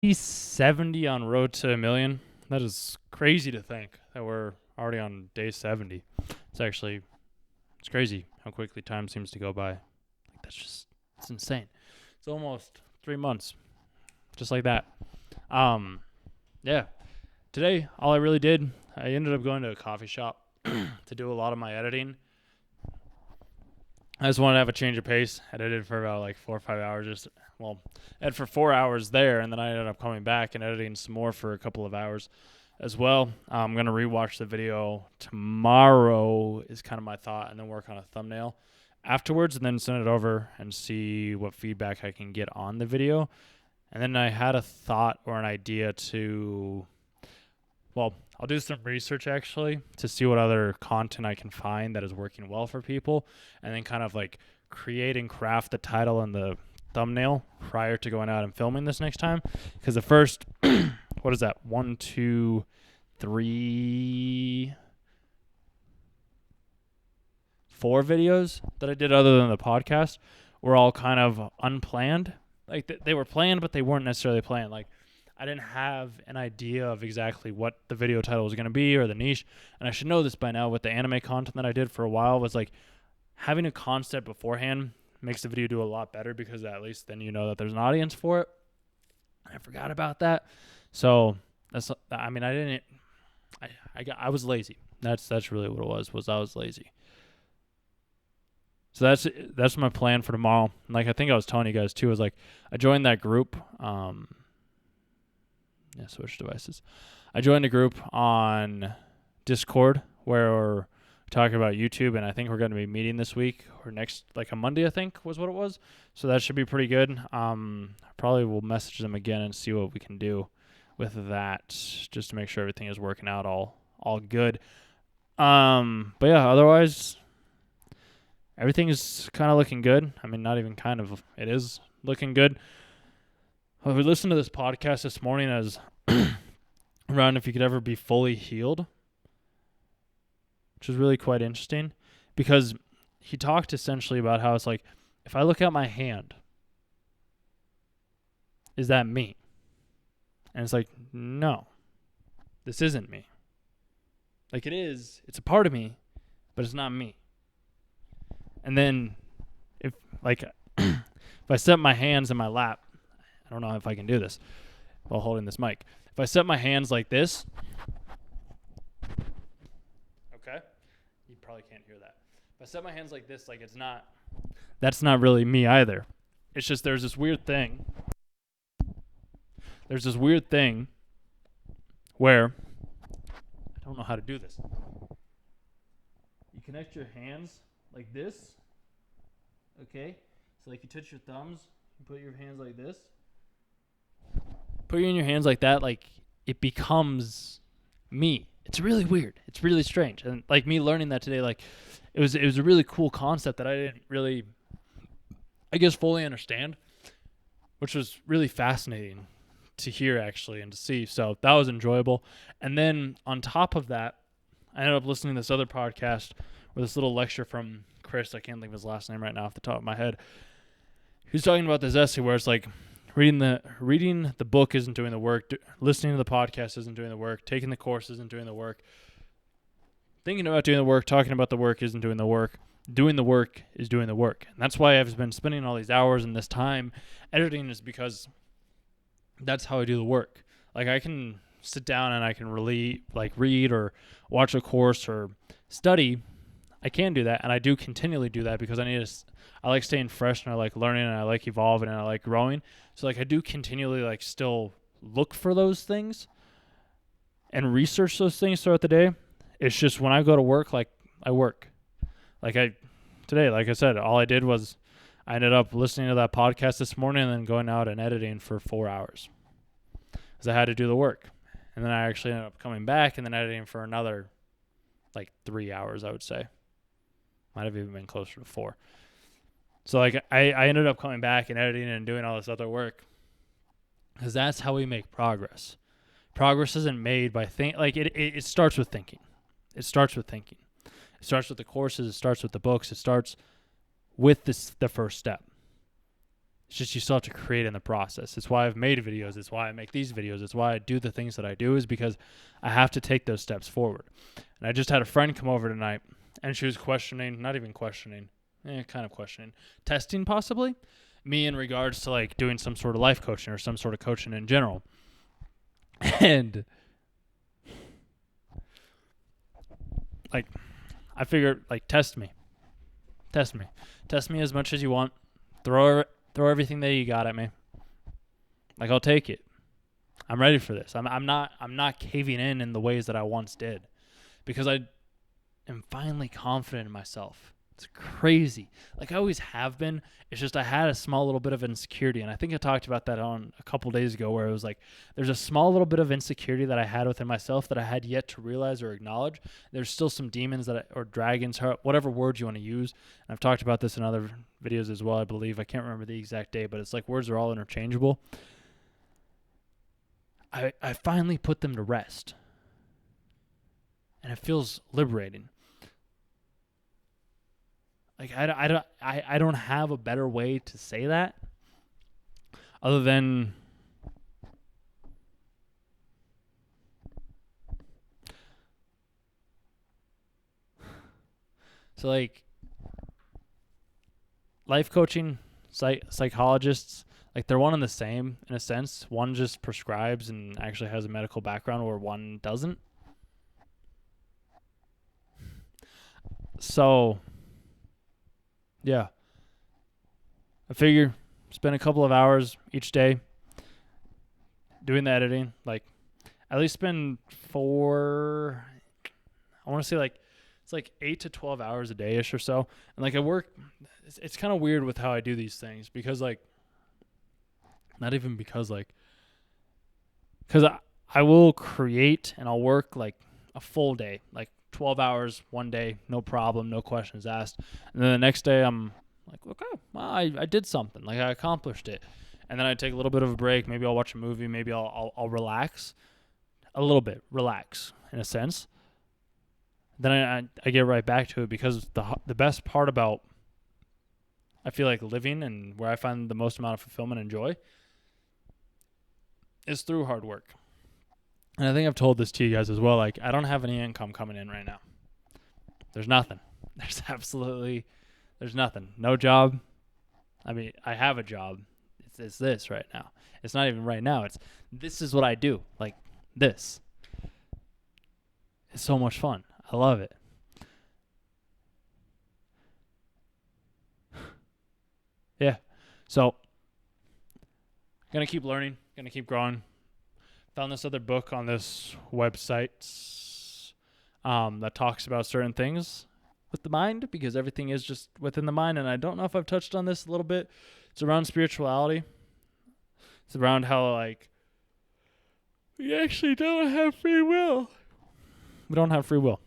70 on Road to a Million. That is crazy to think that we're already on day 70. It's crazy how quickly time seems to go by. It's insane. It's almost 3 months, just like that. Um, yeah. Today, all I really did, I ended up going to a coffee shop to do a lot of my editing. I just wanted to have a change of pace. I edited for about like 4 or 5 hours. Ed for 4 hours there, and then I ended up coming back and editing some more for a couple of hours as well. I'm gonna rewatch the video tomorrow. Is kind of my thought, and then work on a thumbnail afterwards, and then send it over and see what feedback I can get on the video. And then I had a thought or an idea to, I'll do some research actually to see what other content I can find that is working well for people, and then kind of like create and craft the title and the thumbnail prior to going out and filming this next time. Because the first, what is that? 1, 2, 3, 4 videos that I did other than the podcast were all kind of unplanned. Like they were planned, but they weren't necessarily planned. Like I didn't have an idea of exactly what the video title was going to be or the niche. And I should know this by now with the anime content that I did for a while was like having a concept beforehand makes the video do a lot better because at least then you know that there's an audience for it. I forgot about that. So I was lazy. That's really what it was I was lazy. So that's my plan for tomorrow. Like I think I was telling you guys too, is like I joined that group. Switch devices. I joined a group on Discord where we're talking about YouTube, and I think we're going to be meeting this week or next, like a Monday, I think was what it was. So that should be pretty good. Probably will message them again and see what we can do with that, just to make sure everything is working out all good. But yeah, otherwise everything is kind of looking good. I mean, not even kind of, it is looking good. We listened to this podcast this morning as around if you could ever be fully healed, which is really quite interesting because he talked essentially about how it's like, if I look at my hand, is that me? And it's like, no, this isn't me. Like it is, it's a part of me, but it's not me. And then if I set my hands in my lap, I don't know if I can do this while holding this mic. If I set my hands like this, okay, you probably can't hear that. If I set my hands like this, like that's not really me either. It's just there's this weird thing. There's this weird thing where I don't know how to do this. You connect your hands like this, okay? So like you touch your thumbs, you put your hands like this. Put you in your hands like that, like it becomes me. It's really weird. It's really strange. And like me learning that today, like it was a really cool concept that I didn't really, I guess, fully understand, which was really fascinating to hear actually and to see. So that was enjoyable. And then on top of that, I ended up listening to this other podcast with this little lecture from Chris. I can't think of his last name right now off the top of my head. He was talking about this essay where it's like, reading the book isn't doing the work. Listening to the podcast isn't doing the work. Taking the course isn't doing the work. Thinking about doing the work, talking about the work isn't doing the work. Doing the work is doing the work. And that's why I've been spending all these hours and this time editing, is because that's how I do the work. Like I can sit down and I can really like read or watch a course or study. I can do that, and I do continually do that because I like staying fresh, and I like learning, and I like evolving, and I like growing. So like I do continually like still look for those things and research those things throughout the day. It's just when I go to work, like I work. Today, like I said, all I did was I ended up listening to that podcast this morning and then going out and editing for 4 hours because I had to do the work. And then I actually ended up coming back and then editing for another like 3 hours, I would say. Might have even been closer to 4. So like I ended up coming back and editing and doing all this other work because that's how we make progress. Progress isn't made by it starts with thinking. It starts with thinking. It starts with the courses. It starts with the books. It starts with the first step. It's just you still have to create in the process. It's why I've made videos. It's why I make these videos. It's why I do the things that I do, is because I have to take those steps forward. And I just had a friend come over tonight, and she was questioning, not even questioning, kind of questioning, testing possibly, me in regards to like doing some sort of life coaching or some sort of coaching in general. And like, I figured, like, test me as much as you want. Throw everything that you got at me. Like, I'll take it. I'm ready for this. I'm not caving in the ways that I once did, because I am finally confident in myself. It's crazy. Like, I always have been. It's just I had a small little bit of insecurity, and I think I talked about that on a couple days ago, where it was like there's a small little bit of insecurity that I had within myself that I had yet to realize or acknowledge. There's still some demons or dragons, whatever word you want to use. And I've talked about this in other videos as well, I believe. I can't remember the exact day, but it's like words are all interchangeable. I finally put them to rest, and it feels liberating. Like, I don't have a better way to say that other than so, like, life coaching, psychologists, like, they're one and the same in a sense. One just prescribes and actually has a medical background, where one doesn't. So yeah, I figure spend a couple of hours each day doing the editing. Like, at least spend I want to say, like, it's like 8 to 12 hours a day-ish or so. And like, I work, it's kind of weird with how I do these things, because like, not even because like, because I will create and I'll work like a full day, like 12 hours one day, no problem, no questions asked. And then the next day I'm like, okay, well, I did something, like, I accomplished it. And then I take a little bit of a break. Maybe I'll watch a movie. Maybe I'll relax a little bit, relax in a sense. Then I get right back to it, because the best part about, I feel like, living and where I find the most amount of fulfillment and joy is through hard work. And I think I've told this to you guys as well. Like, I don't have any income coming in right now. There's nothing. There's nothing. No job. I mean, I have a job. It's this right now. It's not even right now. This is what I do. Like, this. It's so much fun. I love it. Yeah. So, gonna keep learning. Gonna keep growing. Found this other book on this website that talks about certain things with the mind, because everything is just within the mind. And I don't know if I've touched on this a little bit. It's around spirituality. It's around how, like, we actually don't have free will. We don't have free will.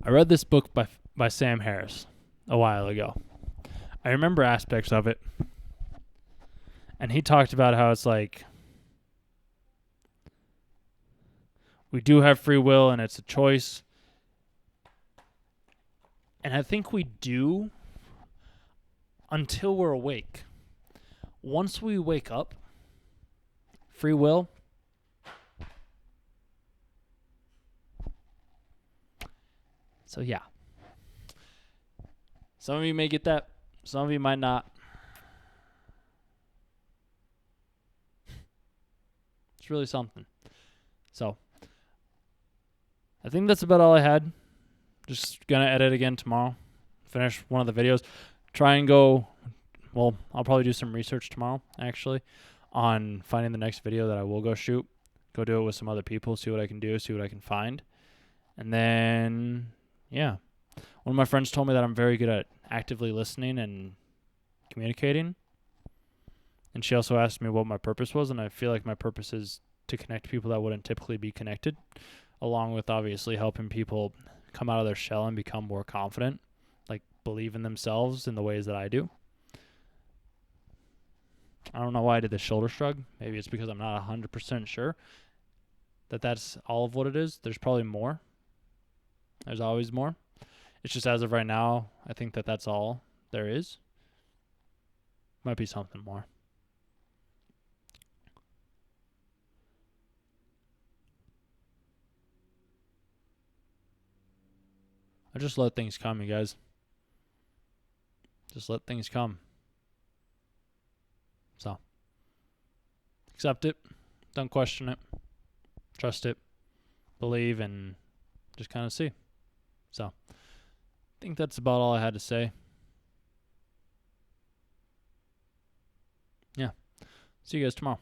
I read this book by Sam Harris a while ago. I remember aspects of it. And he talked about how it's like, we do have free will and it's a choice. And I think we do until we're awake. Once we wake up, free will, so yeah. Some of you may get that. Some of you might not. It's really something. So, I think that's about all I had. Just gonna edit again tomorrow. Finish one of the videos. Try and go, well, I'll probably do some research tomorrow, actually, on finding the next video that I will go shoot. Go do it with some other people, see what I can do, see what I can find. And then, yeah. One of my friends told me that I'm very good at actively listening and communicating. And she also asked me what my purpose was, and I feel like my purpose is to connect people that wouldn't typically be connected, along with obviously helping people come out of their shell and become more confident, like believe in themselves in the ways that I do. I don't know why I did the shoulder shrug. Maybe it's because I'm not 100% sure that that's all of what it is. There's probably more. There's always more. It's just as of right now, I think that that's all there is. Might be something more. I just let things come, you guys. Just let things come. So, accept it. Don't question it. Trust it. Believe, and just kind of see. So, I think that's about all I had to say. Yeah. See you guys tomorrow.